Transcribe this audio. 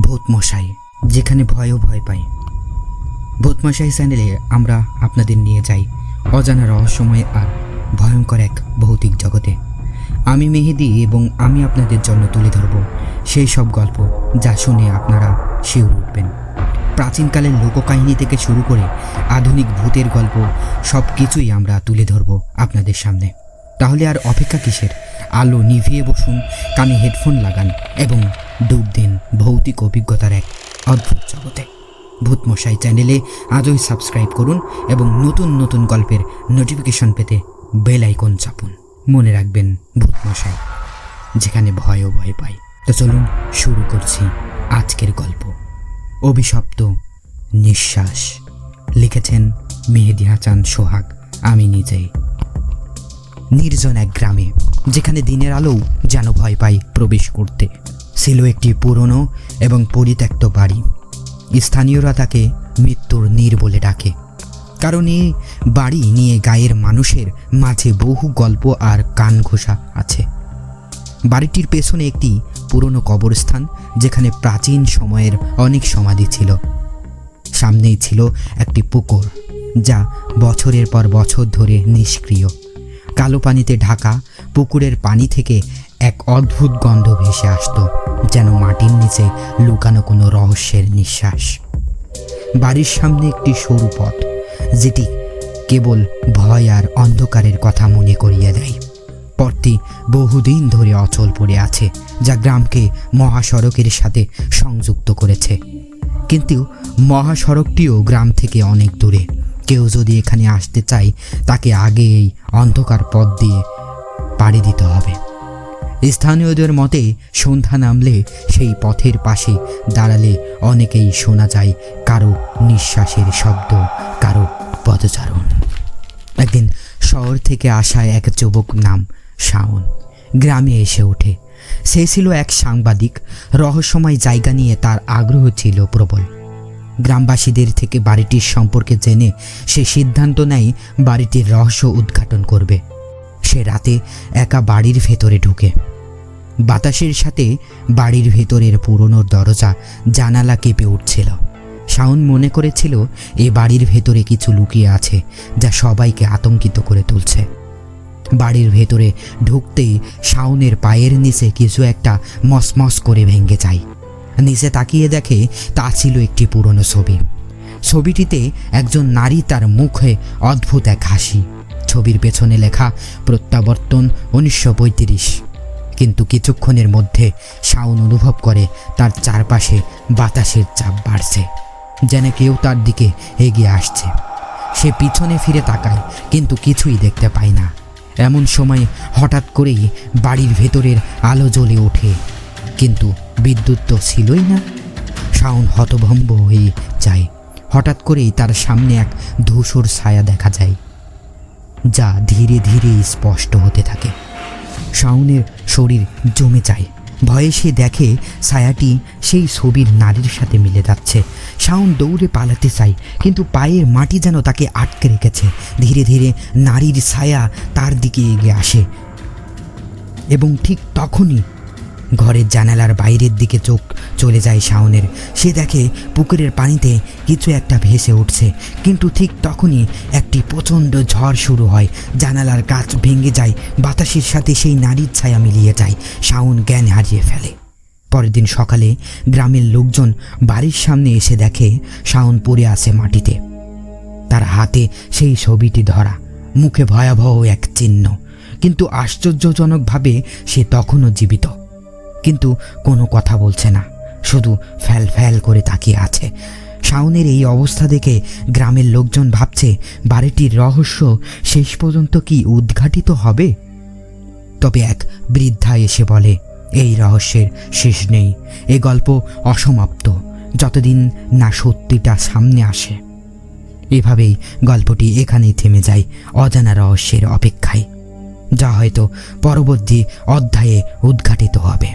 ভূতমশাই, যেখানে ভয়ও ভয় পাই। ভূতমশাই চ্যানেলে আমরা আপনাদের নিয়ে যাই অজানা রহস্যময় আর ভয়ঙ্কর এক ভৌতিক জগতে। আমি মেহেদি এবং আমি আপনাদের জন্য তুলে ধরব সেই সব গল্প যা শুনে আপনারা শিউরে উঠবেন। প্রাচীনকালের লোককাহিনী থেকে শুরু করে আধুনিক ভূতের গল্প সব কিছুই আমরা তুলে ধরব আপনাদের সামনে। তাহলে আর অপেক্ষা কিসের? আলো নিভিয়ে বসুন, কানে হেডফোন লাগান এবং ডুব দিন ভৌতিক অভিজ্ঞতার এক অদ্ভুত জগতে। ভূতমশাই চ্যানেলে আজই সাবস্ক্রাইব করুন এবং নতুন নতুন গল্পের নোটিফিকেশন পেতে বেল আইকন চাপুন। মনে রাখবেন, ভূতমশাই, যেখানে ভয়ও ভয় পাই। তো চলুন শুরু করছি আজকের গল্প। অভিশপ্ত নিঃশ্বাস। লিখেছেন মেহেদি হাসান সোহাগ। আমি নিজেই। নির্জন এক গ্রামে, যেখানে দিনের আলোও যেন ভয় পাই প্রবেশ করতে, ছিল একটি পুরনো এবং পরিত্যক্ত বাড়ি। স্থানীয়রা তাকে মৃত্যুর নীড় বলে ডাকে, কারণ এই বাড়ি নিয়ে গায়ের মানুষের মাঝে বহু গল্প আর কান ঘোষা আছে। বাড়িটির পেছনে একটি পুরনো কবরস্থান, যেখানে প্রাচীন সময়ের অনেক সমাধি ছিল। সামনেই ছিল একটি পুকুর, যা বছরের পর বছর ধরে নিষ্ক্রিয়। কালো পানিতে ঢাকা পুকুরের পানি থেকে এক অদ্ভুত গন্ধ ভেসে আসতো, যেন মাটির নিচে লুকানো কোনো রহস্যের নিঃশ্বাস। বাড়ির সামনে একটি সরু পথ, যেটি কেবল ভয় আর অন্ধকারের কথা মনে করিয়ে দেয়। পথটি বহুদিন ধরে অচল পড়ে আছে, যা গ্রামকে মহাসড়কের সাথে সংযুক্ত করেছে। কিন্তু মহাসড়কটিও গ্রাম থেকে অনেক দূরে। কেউ যদি এখানে আসতে চায়, তাকে আগে এই অন্ধকার পথ দিয়ে পাড়ি দিতে হবে। স্থানীয়দের মতে সন্ধ্যা নামলে সেই পথের পাশে দাঁড়ালে অনেকেই শোনা যায় কারো নিঃশ্বাসের শব্দ, কারো পদচারণ। একদিন শহর থেকে আসা এক যুবক নাম শাওন গ্রামে এসে ওঠে। সে ছিল এক সাংবাদিক। রহস্যময় জায়গা নিয়ে তার আগ্রহ ছিল প্রবল। গ্রামবাসীদের থেকে বাড়িটির সম্পর্কে জেনে সে সিদ্ধান্ত নেয় বাড়িটির রহস্য উদ্ঘাটন করবে। সে রাতে একা বাড়ির ভেতরে ঢুকে। বাতাসের সাথে বাড়ির ভেতরের পুরনো দরজা জানালা কেঁপে উঠছিল। শাওন মনে করেছিল এ বাড়ির ভেতরে কিছু লুকিয়ে আছে, যা সবাইকে আতঙ্কিত করে তুলছে। বাড়ির ভেতরে ঢুকতেই শাওনের পায়ের নিচে কিছু একটা মসমস করে ভেঙে যায়। নিচে তাকিয়ে দেখে তা ছিল একটি পুরনো ছবি। ছবিটিতে একজন নারী, তার মুখে অদ্ভুত এক হাসি। ছবির পেছনে লেখা প্রত্যাবর্তন 1935। কিন্তু কিছুক্ষণের মধ্যে শাওন অনুভব করে তার চারপাশে বাতাসের চাপ বাড়ছে, যেন কেউ তার দিকে এগিয়ে আসছে। সে পিছনে ফিরে তাকায়, কিন্তু কিছুই দেখতে পায় না। এমন সময় হঠাৎ করেই বাড়ির ভেতরের আলো জ্বলে ওঠে, কিন্তু বিদ্যুৎ তো ছিলই না। শাওন হতভম্ব হয়ে যায়। হঠাৎ করেই তার সামনে এক ধূসর ছায়া দেখা যায়, যা ধীরে ধীরে স্পষ্ট হতে থাকে। শাওনের শরীর জমে যায়। ভয়ে সে দেখে ছায়াটি সেই ছবির নারীর সাথে মিলে যাচ্ছে। শাওন দৌড়ে পালাতে চায়, কিন্তু পায়ের মাটি যেন তাকে আটকে রেখেছে। ধীরে ধীরে নারীর ছায়া তার দিকে এগিয়ে আসে, এবং ঠিক তখনই ঘরের জানালার বাইরের দিকে চোখ চলে যায় শাওনের। সে দেখে পুকুরের পানিতে কিছু একটা ভেসে উঠছে, কিন্তু ঠিক তখনই একটি প্রচণ্ড ঝড় শুরু হয়। জানালার কাঁচ ভেঙে যায়, বাতাসের সাথে সেই নারীর ছায়া মিলিয়ে যায়। শাওন জ্ঞান হারিয়ে ফেলে। পরের দিন সকালে গ্রামের লোকজন বাড়ির সামনে এসে দেখে শাওন পড়ে আছে মাটিতে। তার হাতে সেই ছবিটি ধরা, মুখে ভয়াবহ এক চিহ্ন। কিন্তু আশ্চর্যজনকভাবে সে তখনও জীবিত, কিন্তু কোনো কথা বলছে না, শুধু ফ্যাল ফ্যাল করে তাকিয়ে আছে। শাওনের এই অবস্থা দেখে গ্রামের লোকজন ভাবছে বাড়িটির রহস্য শেষ পর্যন্ত কি উদ্ঘাটিত হবে। তবে এক বৃদ্ধা এসে বলে, এই রহস্যের শেষ নেই। এ গল্প অসমাপ্ত যতদিন না সত্যিটা সামনে আসে। এভাবেই গল্পটি এখানেই থেমে যায়, অজানা রহস্যের অপেক্ষায়, যা হয়তো পরবর্তী অধ্যায়ে উদ্ঘাটিত হবে।